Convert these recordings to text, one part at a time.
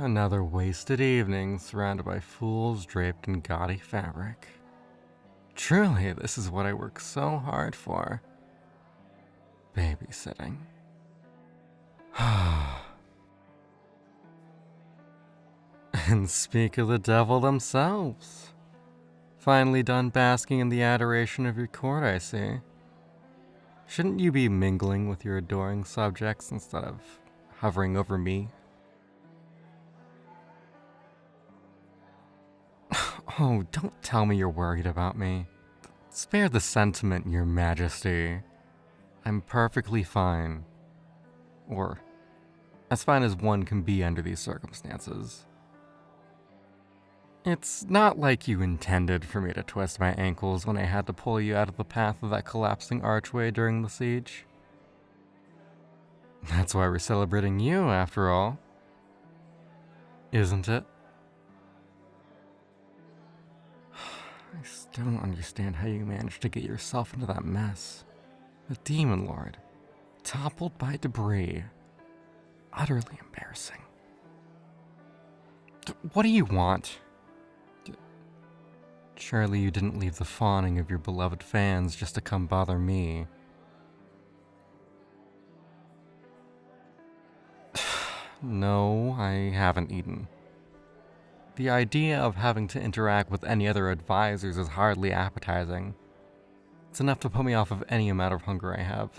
Another wasted evening surrounded by fools draped in gaudy fabric. Truly, this is what I work so hard for. Babysitting. And speak of the devil themselves. Finally done basking in the adoration of your court, I see. Shouldn't you be mingling with your adoring subjects instead of hovering over me? Oh, don't tell me you're worried about me. Spare the sentiment, your majesty. I'm perfectly fine. Or, as fine as one can be under these circumstances. It's not like you intended for me to twist my ankles when I had to pull you out of the path of that collapsing archway during the siege. That's why we're celebrating you, after all. Isn't it? I still don't understand how you managed to get yourself into that mess. The Demon Lord, toppled by debris. Utterly embarrassing. What do you want? Surely you didn't leave the fawning of your beloved fans just to come bother me. No, I haven't eaten. The idea of having to interact with any other advisors is hardly appetizing. It's enough to put me off of any amount of hunger I have.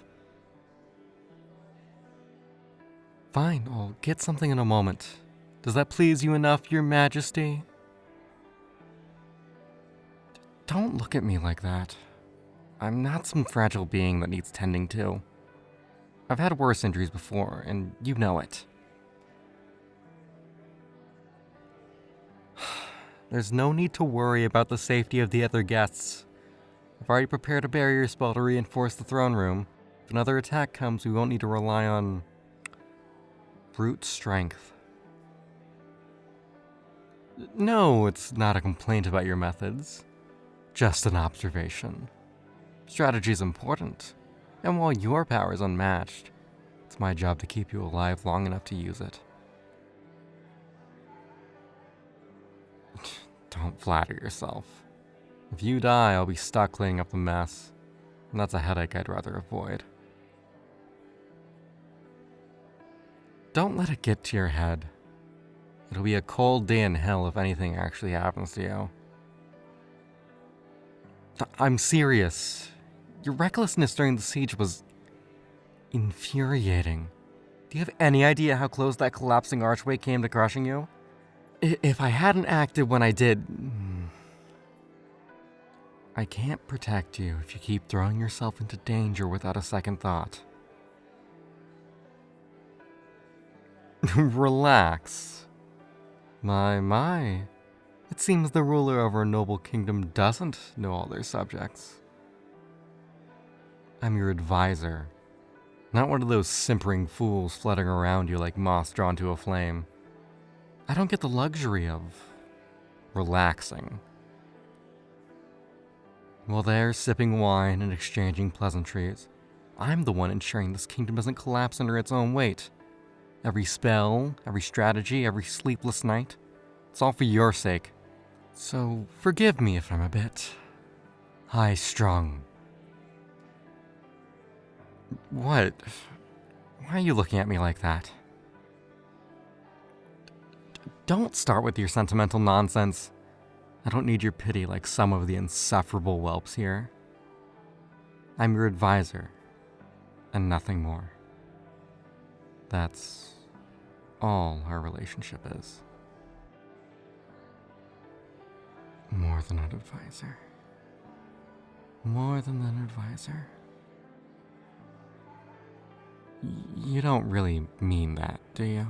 Fine, I'll get something in a moment. Does that please you enough, your majesty? Don't look at me like that. I'm not some fragile being that needs tending to. I've had worse injuries before, and you know it. There's no need to worry about the safety of the other guests. I've already prepared a barrier spell to reinforce the throne room. If another attack comes, we won't need to rely on brute strength. No, it's not a complaint about your methods. Just an observation. Strategy is important, and while your power is unmatched, it's my job to keep you alive long enough to use it. Don't flatter yourself. If you die, I'll be stuck cleaning up the mess, and that's a headache I'd rather avoid. Don't let it get to your head. It'll be a cold day in hell if anything actually happens to you. I'm serious. Your recklessness during the siege was infuriating. Do you have any idea how close that collapsing archway came to crushing you? If I hadn't acted when I did... I can't protect you if you keep throwing yourself into danger without a second thought. Relax. My. It seems the ruler of our noble kingdom doesn't know all their subjects. I'm your advisor, not one of those simpering fools fluttering around you like moths drawn to a flame. I don't get the luxury of relaxing. While they're sipping wine and exchanging pleasantries, I'm the one ensuring this kingdom doesn't collapse under its own weight. Every spell, every strategy, every sleepless night, it's all for your sake. So forgive me if I'm a bit high-strung. What? Why are you looking at me like that? Don't start with your sentimental nonsense. I don't need your pity like some of the insufferable whelps here. I'm your advisor, and nothing more. That's all our relationship is. More than an advisor. More than an advisor. You don't really mean that, do you?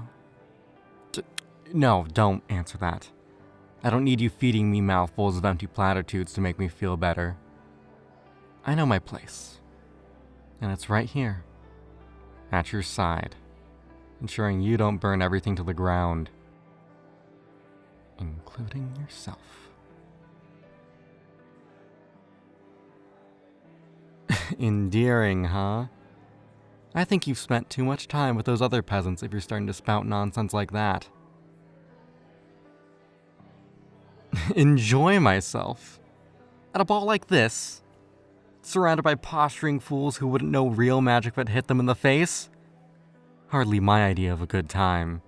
No, don't answer that. I don't need you feeding me mouthfuls of empty platitudes to make me feel better. I know my place. And it's right here. At your side. Ensuring you don't burn everything to the ground. Including yourself. Endearing, huh? I think you've spent too much time with those other peasants if you're starting to spout nonsense like that. Enjoy myself. At a ball like this, surrounded by posturing fools who wouldn't know real magic if it hit them in the face? Hardly my idea of a good time.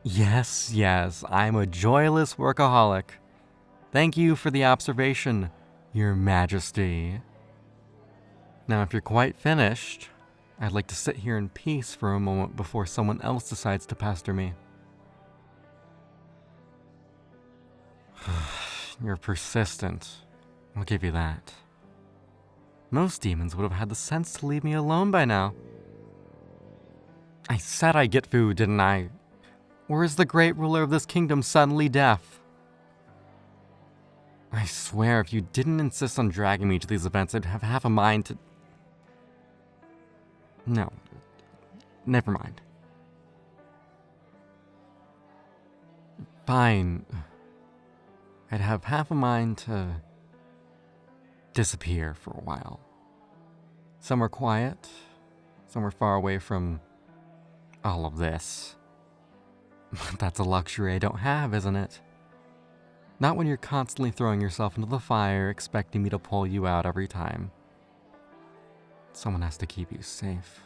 Yes, I'm a joyless workaholic. Thank you for the observation, Your Majesty. Now, if you're quite finished, I'd like to sit here in peace for a moment before someone else decides to pester me. You're persistent. I'll give you that. Most demons would have had the sense to leave me alone by now. I said I'd get food, didn't I? Or is the great ruler of this kingdom suddenly deaf? I swear, if you didn't insist on dragging me to these events, I'd have half a mind to... No. Never mind. Fine. I'd have half a mind to disappear for a while. Somewhere quiet, somewhere far away from all of this. That's a luxury I don't have, isn't it? Not when you're constantly throwing yourself into the fire, expecting me to pull you out every time. Someone has to keep you safe.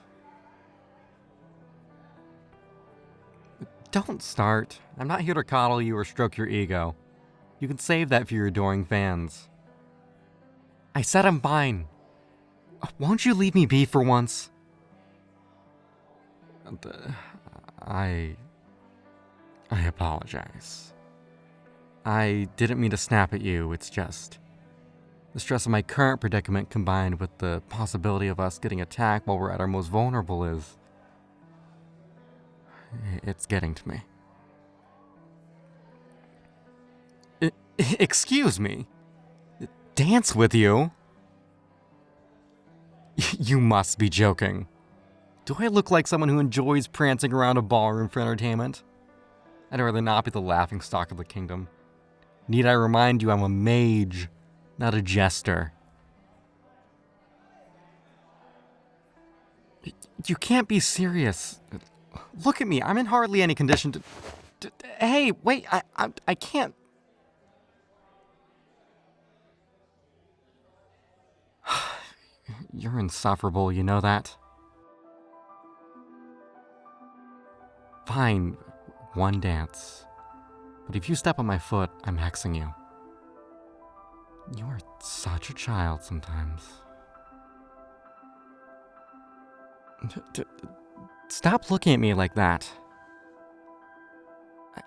Don't start. I'm not here to coddle you or stroke your ego. You can save that for your adoring fans. I said I'm fine. Won't you leave me be for once? I apologize. I didn't mean to snap at you, it's just... the stress of my current predicament combined with the possibility of us getting attacked while we're at our most vulnerable is... it's getting to me. Excuse me? Dance with you? You must be joking. Do I look like someone who enjoys prancing around a ballroom for entertainment? I'd rather not be the laughingstock of the kingdom. Need I remind you I'm a mage, not a jester. You can't be serious. Look at me, I'm in hardly any condition to... Hey, wait, I can't... You're insufferable, you know that? Fine, one dance. But if you step on my foot, I'm hexing you. You are such a child sometimes. Stop looking at me like that.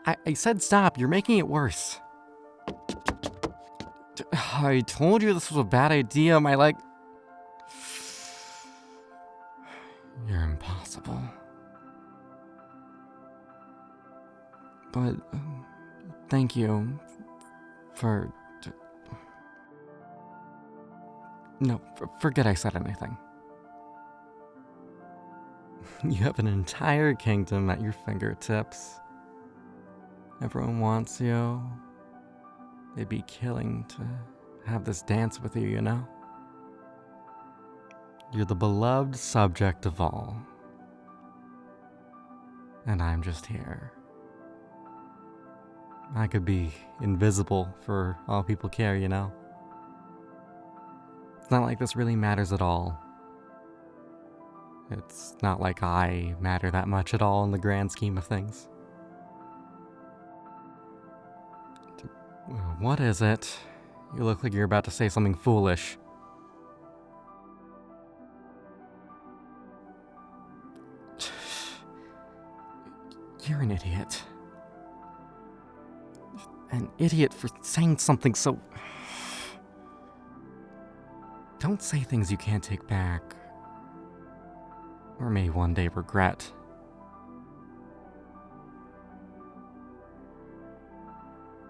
I said stop, you're making it worse. I told you this was a bad idea, my leg... You're impossible. But thank you for... No, forget I said anything. You have an entire kingdom at your fingertips. Everyone wants you. They'd be killing to have this dance with you, you know? You're the beloved subject of all. And I'm just here. I could be invisible for all people care, you know? It's not like this really matters at all. It's not like I matter that much at all in the grand scheme of things. What is it? You look like you're about to say something foolish. You're an idiot. An idiot for saying something so... Don't say things you can't take back. Or may one day regret.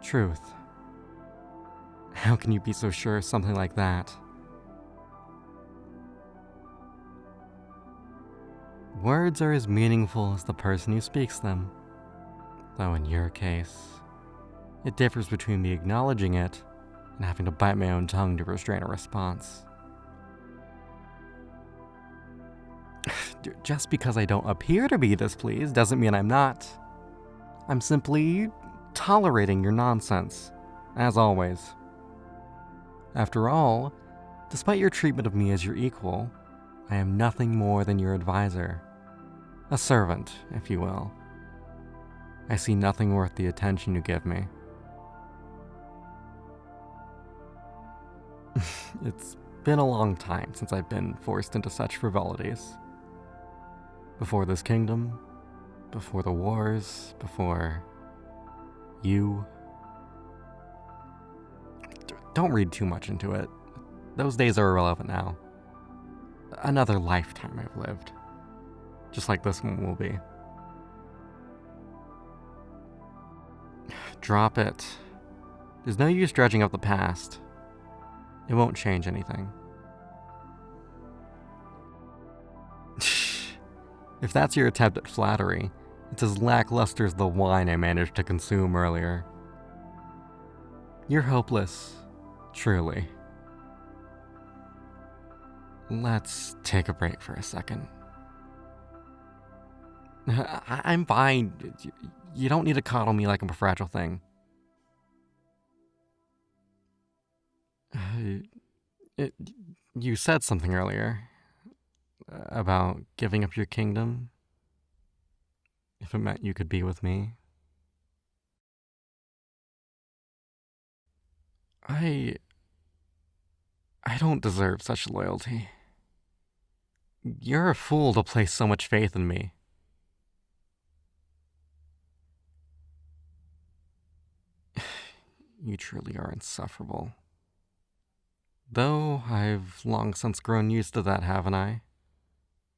Truth. How can you be so sure of something like that? Words are as meaningful as the person who speaks them. Though in your case, it differs between me acknowledging it and having to bite my own tongue to restrain a response. Just because I don't appear to be displeased doesn't mean I'm not. I'm simply tolerating your nonsense, as always. After all, despite your treatment of me as your equal, I am nothing more than your advisor. A servant, if you will. I see nothing worth the attention you give me. It's been a long time since I've been forced into such frivolities. Before this kingdom, before the wars, before you. Don't read too much into it. Those days are irrelevant now. Another lifetime I've lived. Just like this one will be. Drop it. There's no use dredging up the past. It won't change anything. If that's your attempt at flattery, it's as lackluster as the wine I managed to consume earlier. You're hopeless, truly. Let's take a break for a second. I'm fine. You don't need to coddle me like I'm a fragile thing. You said something earlier about giving up your kingdom if it meant you could be with me. I don't deserve such loyalty. You're a fool to place so much faith in me. You truly are insufferable. Though I've long since grown used to that, haven't I?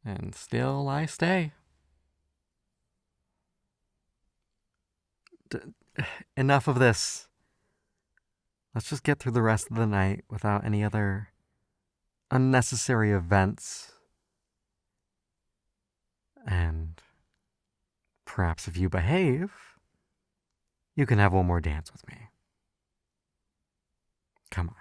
And still I stay. Enough of this. Let's just get through the rest of the night without any other unnecessary events. And perhaps if you behave, you can have one more dance with me. Come on.